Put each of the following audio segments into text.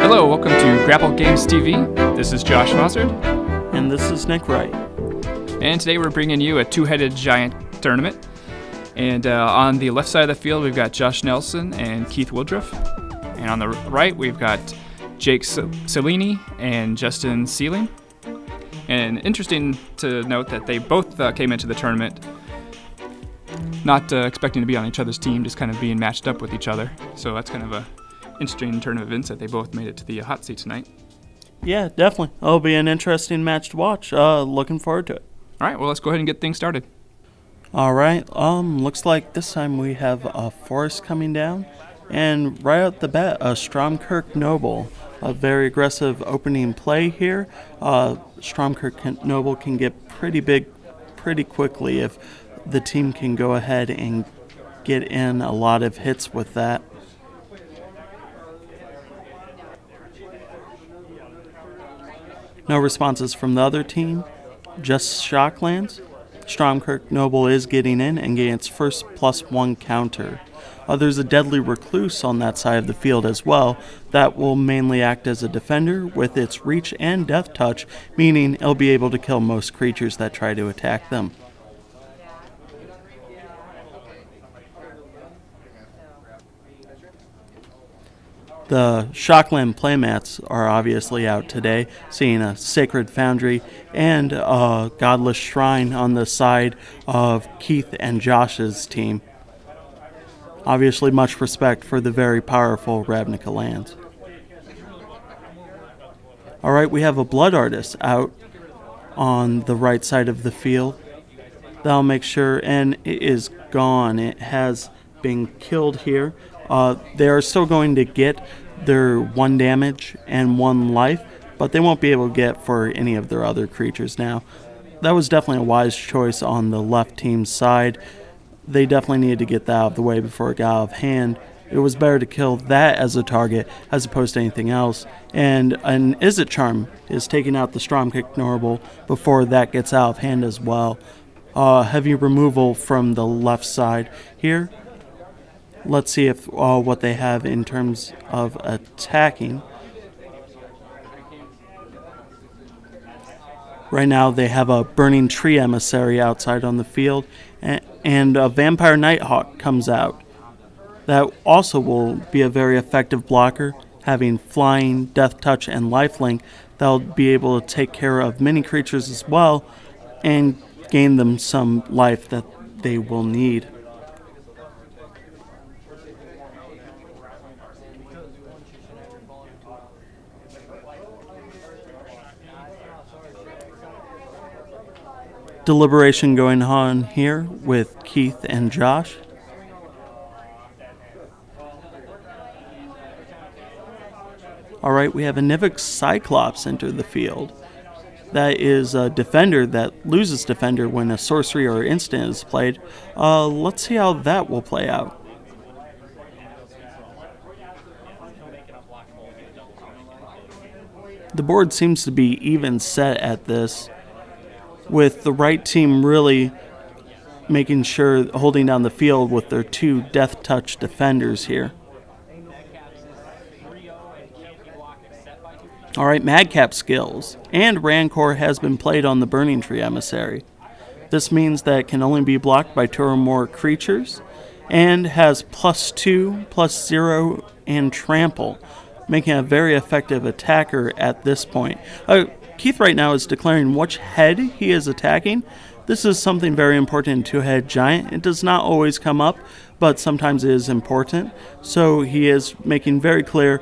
Hello, welcome to Grapple Games TV. This is Josh Fozzard. And this is Nick Wright. And today we're bringing you a two-headed giant tournament. And on the left side of the field, we've got Josh Nelson and Keith Woodruff. And on the right, we've got Jake Souligne and Justin Sieling. And interesting to note that they both came into the tournament not expecting to be on each other's team, just kind of being matched up with each other. So that's kind of a interesting turn of events that they both made it to the hot seat tonight. Yeah, definitely. It'll be an interesting match to watch. Looking forward to it. All right, well, let's go ahead and get things started. All right. Looks like this time we have a Forest coming down. And right out the bat, a Stromkirk Noble. A very aggressive opening play here. Stromkirk Noble can get pretty big pretty quickly if the team can go ahead and get in a lot of hits with that. No responses from the other team, just Shocklands. Stromkirk Noble is getting in and getting its first +1 counter. There's a Deadly Recluse on that side of the field as well that will mainly act as a defender with its reach and death touch, meaning it'll be able to kill most creatures that try to attack them. The Shockland playmats are obviously out today, seeing a Sacred Foundry and a Godless Shrine on the side of Keith and Josh's team. Obviously much respect for the very powerful Ravnica lands. Alright, we have a Blood Artist out on the right side of the field. That'll make sure, and it is gone. It has been killed here. They are still going to get their 1 damage and 1 life, but they won't be able to get for any of their other creatures now. That was definitely a wise choice on the left team's side. They definitely needed to get that out of the way before it got out of hand. It was better to kill that as a target as opposed to anything else. And an Izzet Charm is taking out the Stromkirk Noble before that gets out of hand as well. Heavy removal from the left side here. Let's see if what they have in terms of attacking. Right now they have a Burning Tree Emissary outside on the field, and a Vampire Nighthawk comes out. That also will be a very effective blocker, having Flying, Death Touch, and Lifelink. That'll be able to take care of many creatures as well and gain them some life that they will need. Deliberation going on here with Keith and Josh. Alright, we have a Nivix Cyclops enter the field. That is a defender that loses defender when a sorcery or instant is played. Let's see how that will play out. The board seems to be even set at this, with the right team really making sure holding down the field with their 2 death touch defenders here. Alright, Madcap skills, and Rancor has been played on the Burning Tree Emissary. This means that it can only be blocked by 2 or more creatures, and has +2, +0, and trample, making a very effective attacker at this point. Keith right now is declaring which head he is attacking. This is something very important in two-head giant. It does not always come up, but sometimes it is important. So he is making very clear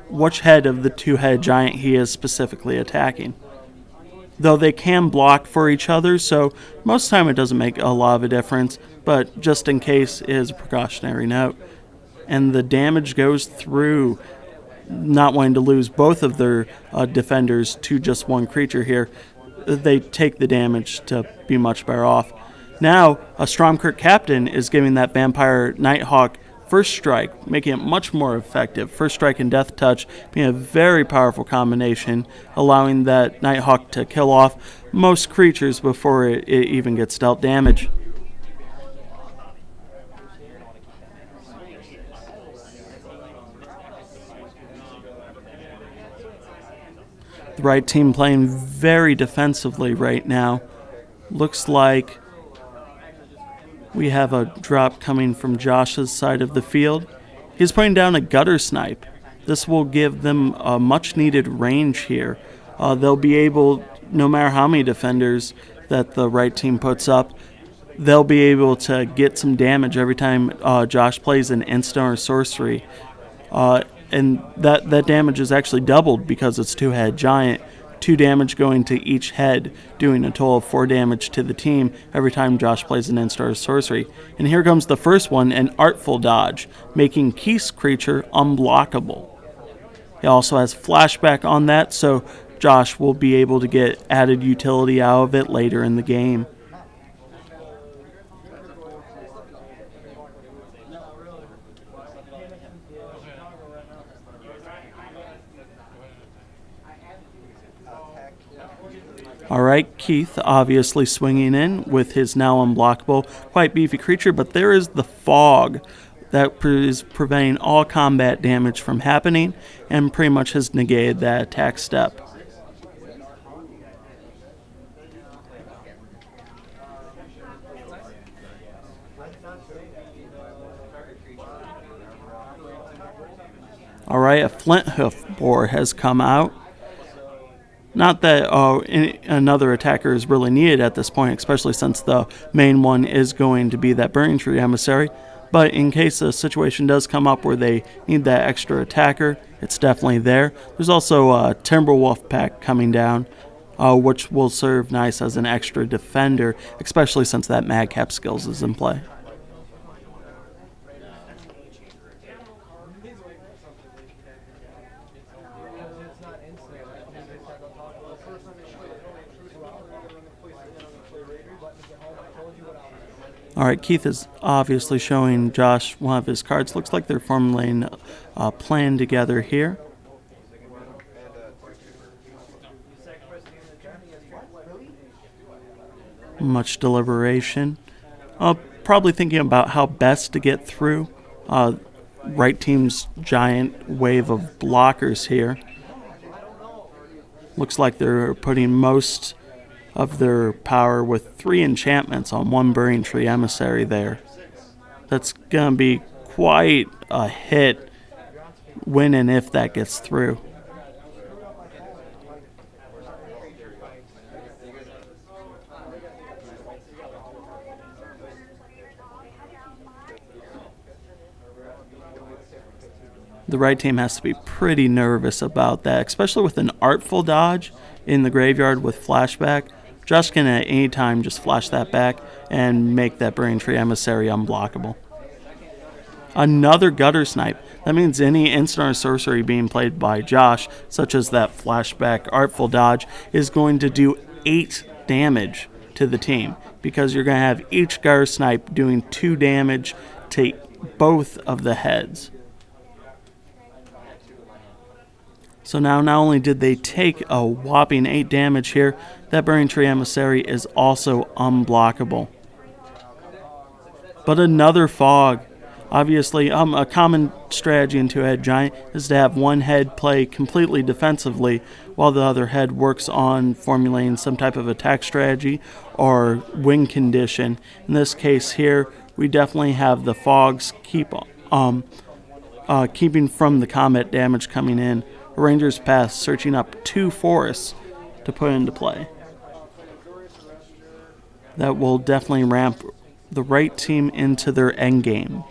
which head of the two-head giant he is specifically attacking. Though they can block for each other, so most of the time it doesn't make a lot of a difference, but just in case it is a precautionary note. And the damage goes through, not wanting to lose both of their defenders to just 1 creature here. They take the damage to be much better off. Now, a Stromkirk Captain is giving that Vampire Nighthawk First Strike, making it much more effective. First Strike and Death Touch being a very powerful combination, allowing that Nighthawk to kill off most creatures before it even gets dealt damage. The Wright team playing very defensively right now. Looks like we have a drop coming from Josh's side of the field. He's putting down a gutter snipe. This will give them a much needed range here. They'll be able, no matter how many defenders that the Wright team puts up, they'll be able to get some damage every time Josh plays an instant or sorcery. And that damage is actually doubled because it's two-head giant. 2 damage going to each head, doing a total of 4 damage to the team every time Josh plays an instant or sorcery. And here comes the first one, an Artful Dodge, making Keith's creature unblockable. He also has flashback on that, so Josh will be able to get added utility out of it later in the game. All right, Keith obviously swinging in with his now unblockable, quite beefy creature, but there is the fog that is preventing all combat damage from happening and pretty much has negated that attack step. All right, a Flint Hoof Boar has come out. Not that another attacker is really needed at this point, especially since the main one is going to be that Burning Tree Emissary. But in case a situation does come up where they need that extra attacker, it's definitely there. There's also a Timberwolf pack coming down, which will serve nice as an extra defender, especially since that Madcap skills is in play. All right, Keith is obviously showing Josh one of his cards. Looks like they're formulating a plan together here. Much deliberation. Probably thinking about how best to get through Wright team's giant wave of blockers here. Looks like they're putting most of their power with 3 enchantments on 1 Burning Tree Emissary there. That's going to be quite a hit when and if that gets through. The Wright team has to be pretty nervous about that, especially with an Artful Dodge in the graveyard with flashback. Josh can at any time just flash that back and make that Burning Tree Emissary unblockable. Another Gutter Snipe. That means any instant or sorcery being played by Josh, such as that flashback Artful Dodge, is going to do 8 damage to the team, because you're going to have each Gutter Snipe doing 2 damage to both of the heads. So now not only did they take a whopping 8 damage here, that Burning Tree Emissary is also unblockable. But another fog. Obviously, a common strategy in two-head giant is to have one head play completely defensively while the other head works on formulating some type of attack strategy or win condition. In this case here, we definitely have the fogs keeping from the combat damage coming in. Ranger's Path searching up 2 forests to put into play. That will definitely ramp the Wright team into their endgame.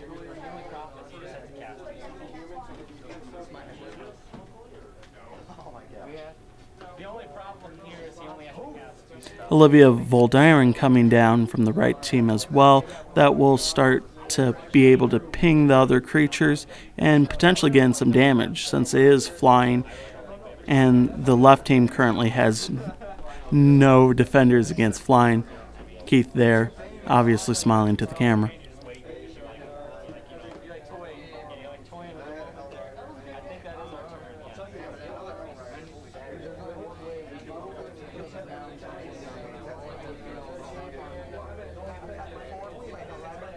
Olivia Voldaren coming down from the Wright team as well. That will start to be able to ping the other creatures and potentially get in some damage, since it is flying and the left team currently has no defenders against flying. Keith there, obviously smiling to the camera.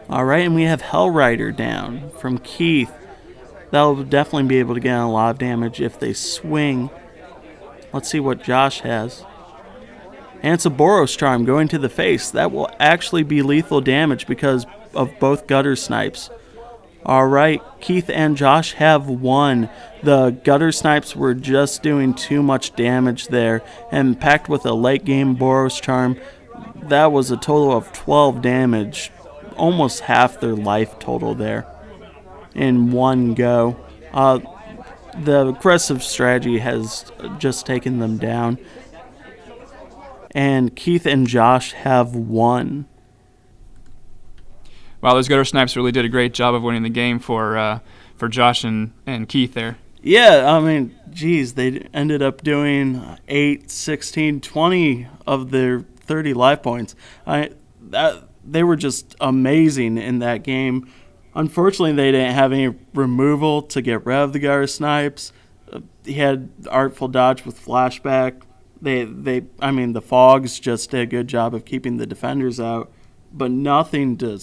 All right, and we have Hellrider down from Keith. That'll definitely be able to get a lot of damage if they swing. Let's see what Josh has. And it's a Boros Charm going to the face. That will actually be lethal damage because of both gutter snipes. Alright, Keith and Josh have won. The gutter snipes were just doing too much damage there, and packed with a late game Boros Charm, that was a total of 12 damage. Almost half their life total there in one go. The aggressive strategy has just taken them down. And Keith and Josh have won. Wow, those gutter snipes really did a great job of winning the game for Josh and Keith there. Yeah, I mean, geez, they ended up doing 8, 16, 20 of their 30 life points. They were just amazing in that game. Unfortunately, they didn't have any removal to get rid of the gutter snipes. He had Artful Dodge with flashback. The fogs just did a good job of keeping the defenders out, but nothing to,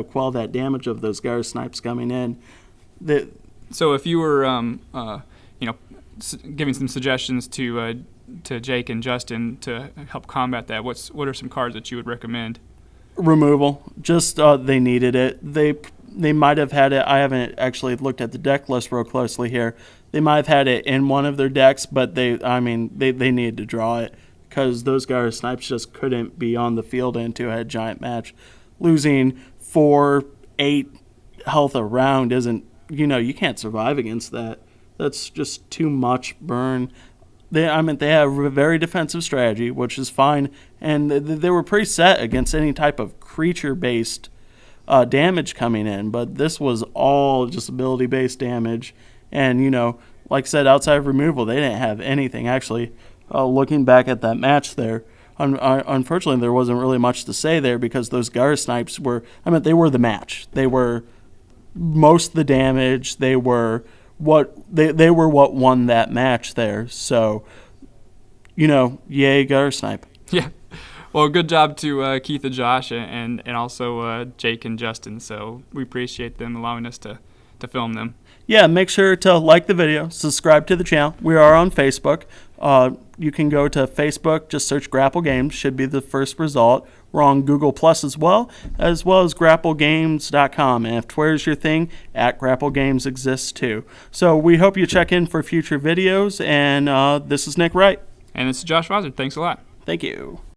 quell that damage of those gutter snipes coming in. So if you were, giving some suggestions to Jake and Justin to help combat that, what are some cards that you would recommend? Removal. Just they needed it. They might have had it. I haven't actually looked at the deck list real closely here. They might have had it in one of their decks, but they needed to draw it because those gutter snipes just couldn't be on the field in a two-head giant match. Losing 4, 8 health a round isn't, you can't survive against that. That's just too much burn. They have a very defensive strategy, which is fine, and they were pretty set against any type of creature-based damage coming in, but this was all just ability-based damage. And, like I said, outside of removal, they didn't have anything. Actually, looking back at that match there, unfortunately, there wasn't really much to say there because those gutter snipes they were the match. They were most of the damage. They were what won that match there. So, yay, gutter snipe. Yeah. Well, good job to Keith and Josh and also Jake and Justin. So we appreciate them allowing us to film them. Yeah, make sure to like the video, subscribe to the channel. We are on Facebook. You can go to Facebook, just search Grapple Games, should be the first result. We're on Google Plus as well as grapplegames.com. And if Twitter's your thing, @GrappleGames exists too. So we hope you check in for future videos. And this is Nick Wright. And this is Josh Fozzard. Thanks a lot. Thank you.